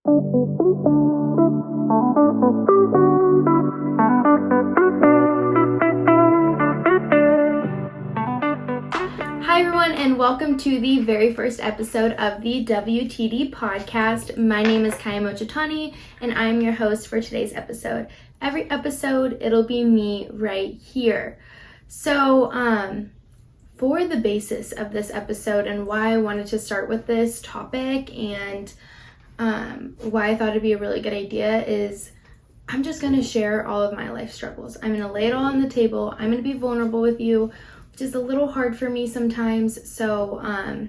Hi everyone, and welcome to the very first episode of the WTD podcast. My name is Kyia Mochitani, and I'm your host for today's episode. Every episode, it'll be me right here. So, for the basis of this episode and why I wanted to start with this topic and why I thought it'd be a really good idea is I'm just going to share all of my life struggles. I'm going to lay it all on the table. I'm going to be vulnerable with you, which is a little hard for me sometimes. So, I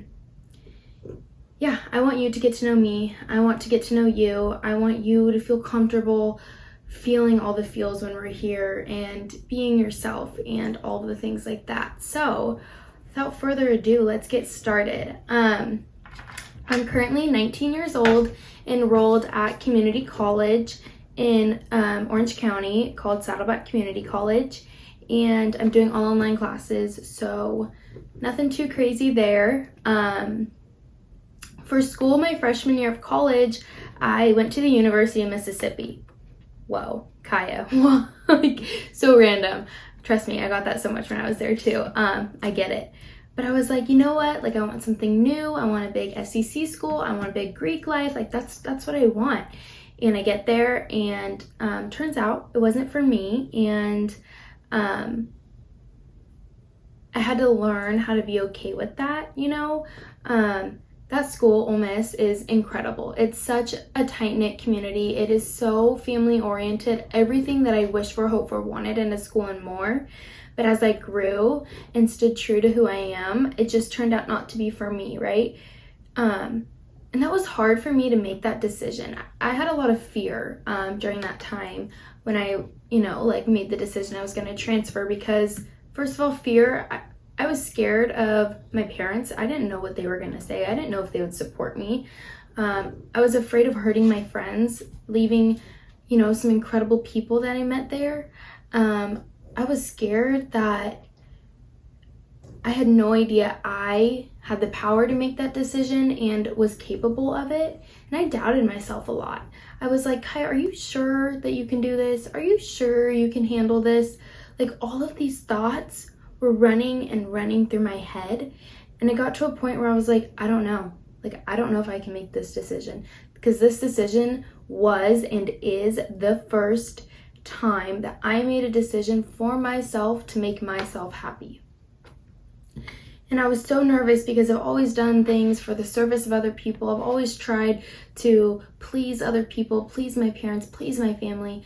want you to get to know me. I want to get to know you. I want you to feel comfortable feeling all the feels when we're here and being yourself and all the things like that. So, without further ado, let's get started. I'm currently 19 years old, enrolled at community college in Orange County called Saddleback Community College. And I'm doing all online classes, so nothing too crazy there. For school, my freshman year of college, I went to the University of Mississippi. Whoa, Kyia, like so random. Trust me, I got that so much when I was there too. I get it. But I was like, you know what? Like I want something new. I want a big SEC school. I want a big Greek life. Like that's what I want. And I get there and turns out it wasn't for me. And I had to learn how to be okay with that, you know. That school, Ole Miss, is incredible. It's such a tight-knit community. It is so family-oriented. Everything that I wished for, hoped for, wanted in a school and more. But as I grew and stood true to who I am, it just turned out not to be for me, right? And that was hard for me to make that decision. I had a lot of fear during that time when I, made the decision I was going to transfer because, first of all, fear. I was scared of my parents. I didn't know what they were going to say. I didn't know if they would support me. I was afraid of hurting my friends, leaving, some incredible people that I met there. I was scared that I had no idea I had the power to make that decision and was capable of it. And I doubted myself a lot. I was like, Kyia, are you sure that you can do this? Are you sure you can handle this? Like all of these thoughts were running through my head. And it got to a point where I was like, I don't know. Like, I don't know if I can make this decision because this decision was and is the first time that I made a decision for myself to make myself happy. And I was so nervous because I've always done things for the service of other people. I've always tried to please other people, please my parents, please my family,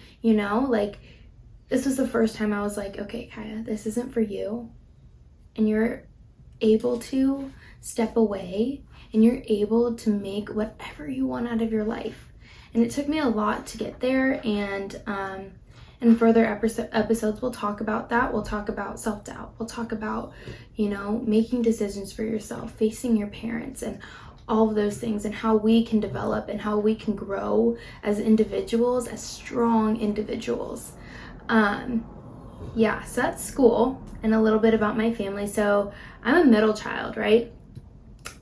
this was the first time I was like, okay, Kyia, this isn't for you. And you're able to step away and you're able to make whatever you want out of your life. And it took me a lot to get there. And in further episodes, we'll talk about that. We'll talk about self-doubt. We'll talk about, making decisions for yourself, facing your parents and all of those things and how we can develop and how we can grow as individuals, as strong individuals. So that's school and a little bit about my family. So I'm a middle child, right?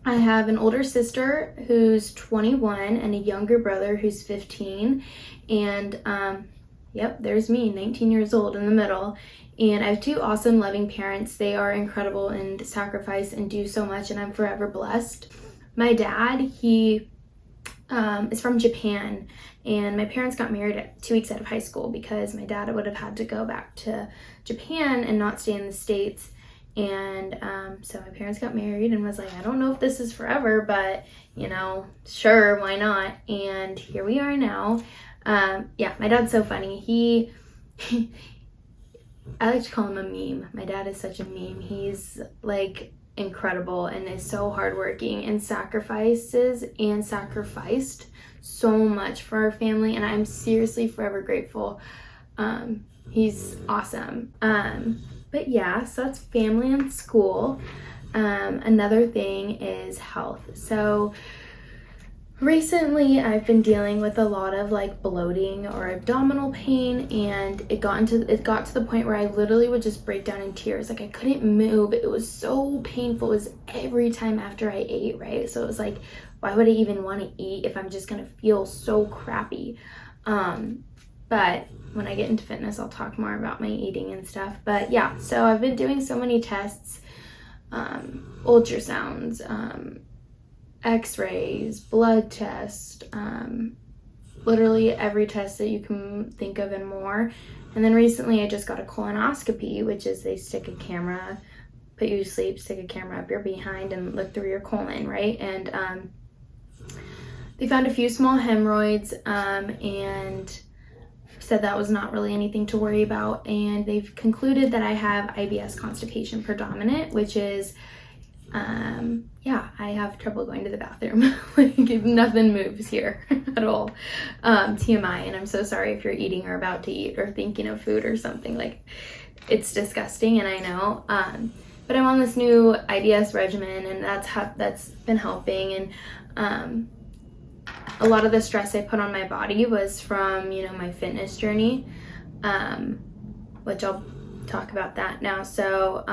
I have an older sister who's 21 and a younger brother who's 15. And, there's me, 19 years old in the middle. And I have two awesome, loving parents. They are incredible and sacrifice and do so much, and I'm forever blessed. My dad, he is from Japan, and my parents got married at 2 weeks out of high school because my dad would have had to go back to Japan and not stay in the States. And so my parents got married and was like, I don't know if this is forever, but sure, why not? And here we are now. My dad's so funny. He I like to call him a meme. My dad is such a meme. He's like incredible and is so hardworking and sacrificed so much for our family, and I'm seriously forever grateful. He's awesome. But yeah, so that's family and school. Another thing is health. So Recently, I've been dealing with a lot of like bloating or abdominal pain, and it got to the point where I literally would just break down in tears. Like I couldn't move. It was so painful. It was every time after I ate, right? So it was like, why would I even want to eat if I'm just gonna feel so crappy? But when I get into fitness, I'll talk more about my eating and stuff. But yeah, so I've been doing so many tests, ultrasounds, x-rays, blood test, literally every test that you can think of and more. And then recently I just got a colonoscopy, which is they stick a camera, put you to sleep, stick a camera up your behind and look through your colon, right? And they found a few small hemorrhoids, and said that was not really anything to worry about. And they've concluded that I have IBS constipation predominant, which is yeah, I have trouble going to the bathroom. Like nothing moves here at all. TMI, and I'm so sorry if you're eating or about to eat or thinking of food or something. Like it's disgusting, and I know. But I'm on this new IBS regimen, and that's been helping. And a lot of the stress I put on my body was from, you know, my fitness journey, which I'll talk about that now. So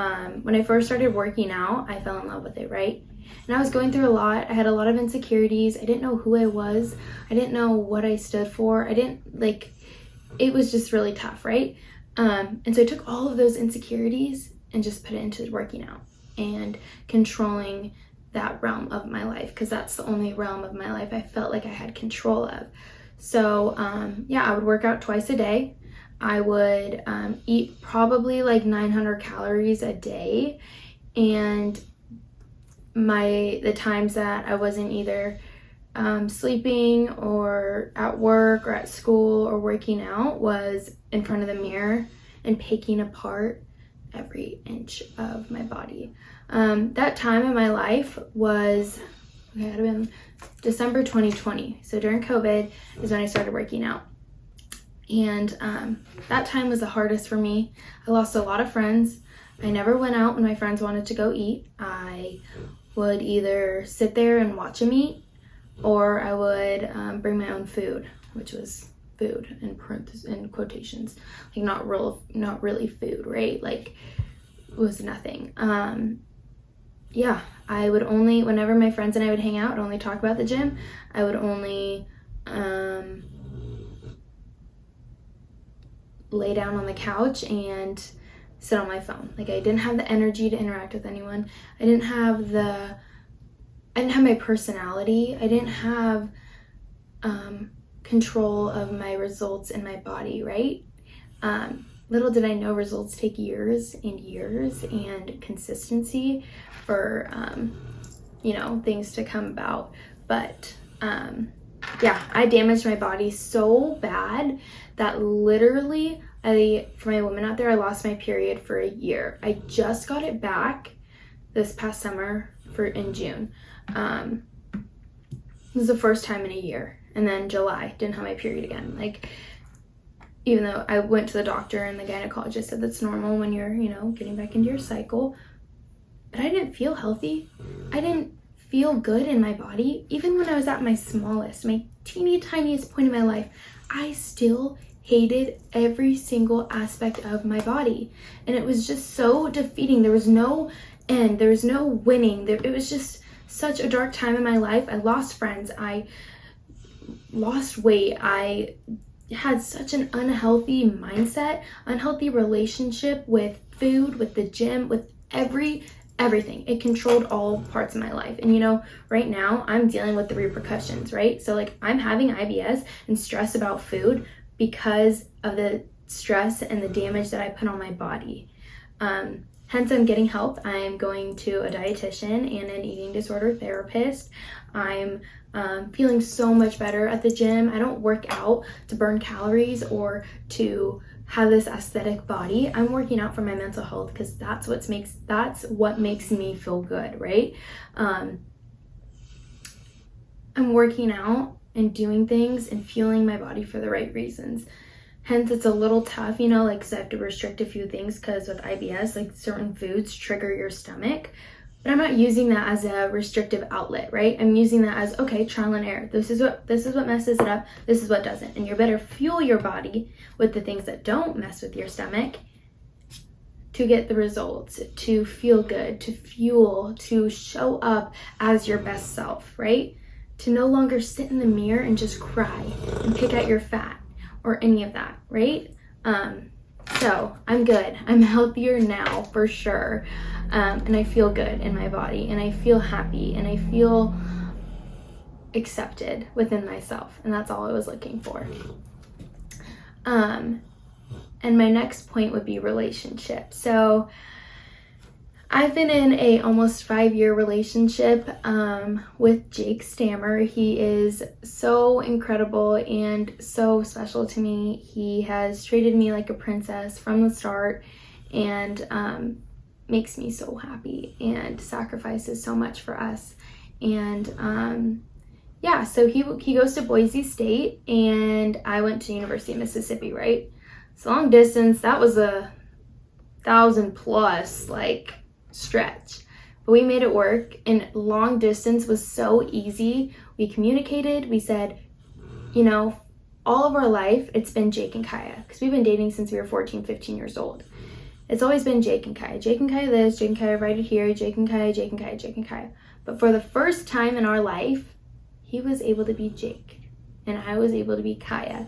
when I first started working out, I fell in love with it, right? And I was going through a lot. I had a lot of insecurities. I didn't know who I was. I didn't know what I stood for. It was just really tough, right? And so I took all of those insecurities and just put it into working out and controlling that realm of my life, because that's the only realm of my life I felt like I had control of. So yeah, I would work out twice a day. I would eat probably like 900 calories a day, and the times that I wasn't either sleeping or at work or at school or working out was in front of the mirror and picking apart every inch of my body. That time in my life was, it had been December 2020. So during COVID is when I started working out. And that time was the hardest for me. I lost a lot of friends. I never went out when my friends wanted to go eat. I would either sit there and watch them eat, or I would bring my own food, which was food in quotations, like not really food, right? Like it was nothing. Yeah, I would only, whenever my friends and I would hang out, I'd only talk about the gym. I would only lay down on the couch and sit on my phone. Like I didn't have the energy to interact with anyone. I didn't have my personality. I didn't have control of my results in my body, right? Little did I know results take years and years and consistency for, you know, things to come about. But yeah, I damaged my body so bad that literally, for my women out there, I lost my period for a year. I just got it back this past summer in June. It was the first time in a year. And then July, didn't have my period again. Like, even though I went to the doctor and the gynecologist said that's normal when you're, you know, getting back into your cycle. But I didn't feel healthy. I didn't feel good in my body. Even when I was at my smallest, my teeny tiniest point in my life, I still hated every single aspect of my body. And it was just so defeating. There was no end. There was no winning. It was just such a dark time in my life. I lost friends. I lost weight. I had such an unhealthy mindset, unhealthy relationship with food, with the gym, with everything. It controlled all parts of my life. And you know, right now I'm dealing with the repercussions, right? So like I'm having IBS and stress about food because of the stress and the damage that I put on my body. Hence I'm getting help. I'm going to a dietitian and an eating disorder therapist. I'm feeling so much better at the gym. I don't work out to burn calories or to have this aesthetic body. I'm working out for my mental health because that's what makes me feel good, right? I'm working out and doing things and fueling my body for the right reasons. Hence, it's a little tough, you know, like, because I have to restrict a few things because with IBS, like certain foods trigger your stomach. but I'm not using that as a restrictive outlet, right? I'm using that as, okay, trial and error. This is what messes it up. This is what doesn't. And you better fuel your body with the things that don't mess with your stomach to get the results, to feel good, to fuel, to show up as your best self, right? To no longer sit in the mirror and just cry and pick at your fat or any of that, right? So I'm good. I'm healthier now for sure. And I feel good in my body, and I feel happy, and I feel accepted within myself. And that's all I was looking for. And my next point would be relationship. So I've been in a almost 5-year relationship with Jake Stammer. He is so incredible and so special to me. He has treated me like a princess from the start, and makes me so happy and sacrifices so much for us. And yeah, so he goes to Boise State, and I went to University of Mississippi, right? So long distance, that was a 1,000+ like stretch, but we made it work. And long distance was so easy. We communicated. We said, you know, all of our life it's been Jake and Kyia, because we've been dating since we were 14, 15 years old. It's always been Jake and Kyia. Jake and Kyia this, Jake and Kyia right here, Jake and Kyia, Jake and Kyia, Jake and Kyia. But for the first time in our life, he was able to be Jake and I was able to be Kyia.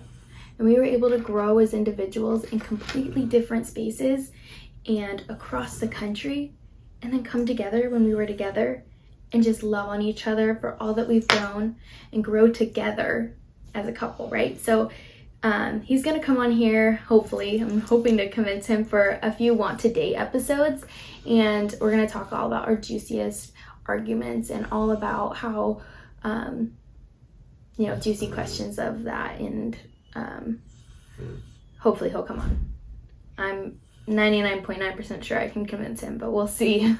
And we were able to grow as individuals in completely different spaces and across the country, and then come together when we were together and just love on each other for all that we've grown and grow together as a couple, right? So he's gonna come on here, hopefully. I'm hoping to convince him for a few want to date episodes, and we're gonna talk all about our juiciest arguments and all about how juicy questions of that, and hopefully he'll come on. I'm 99.9% sure I can convince him, but we'll see.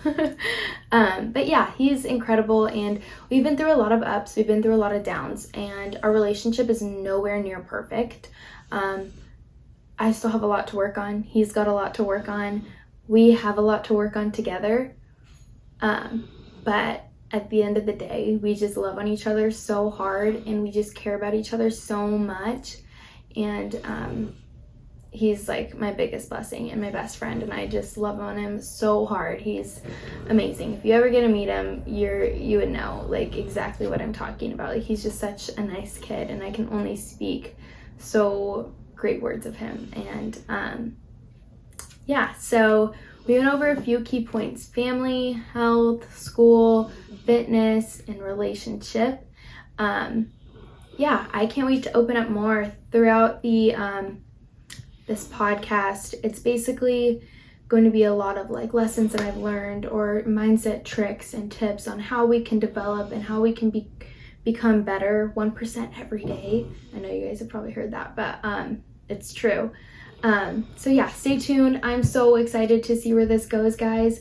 But yeah, he's incredible, and we've been through a lot of ups, we've been through a lot of downs, and our relationship is nowhere near perfect. I still have a lot to work on. He's got a lot to work on. We have a lot to work on together. But at the end of the day, we just love on each other so hard, and we just care about each other so much. And he's like my biggest blessing and my best friend, and I just love on him so hard. He's amazing. If you ever get to meet him, you would know like exactly what I'm talking about. Like, he's just such a nice kid, and I can only speak so great words of him. And yeah, so we went over a few key points: family, health, school, fitness, and relationship. Yeah, I can't wait to open up more throughout the this podcast. It's basically going to be a lot of like lessons that I've learned, or mindset tricks and tips on how we can develop and how we can become better 1% every day. I know you guys have probably heard that, but it's true. So yeah, stay tuned. I'm so excited to see where this goes, guys.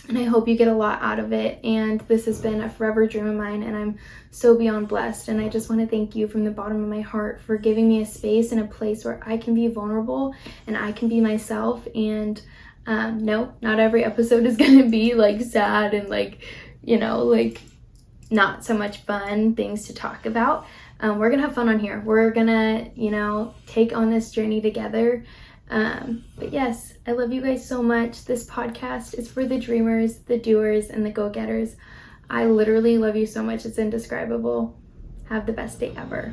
And I hope you get a lot out of it. And this has been a forever dream of mine, and I'm so beyond blessed. And I just want to thank you from the bottom of my heart for giving me a space and a place where I can be vulnerable and I can be myself. And no, not every episode is going to be like sad and like, like not so much fun things to talk about. We're going to have fun on here. We're going to, take on this journey together. But yes, I love you guys so much. This podcast is for the dreamers, the doers, and the go-getters. I literally love you so much. It's indescribable. Have the best day ever.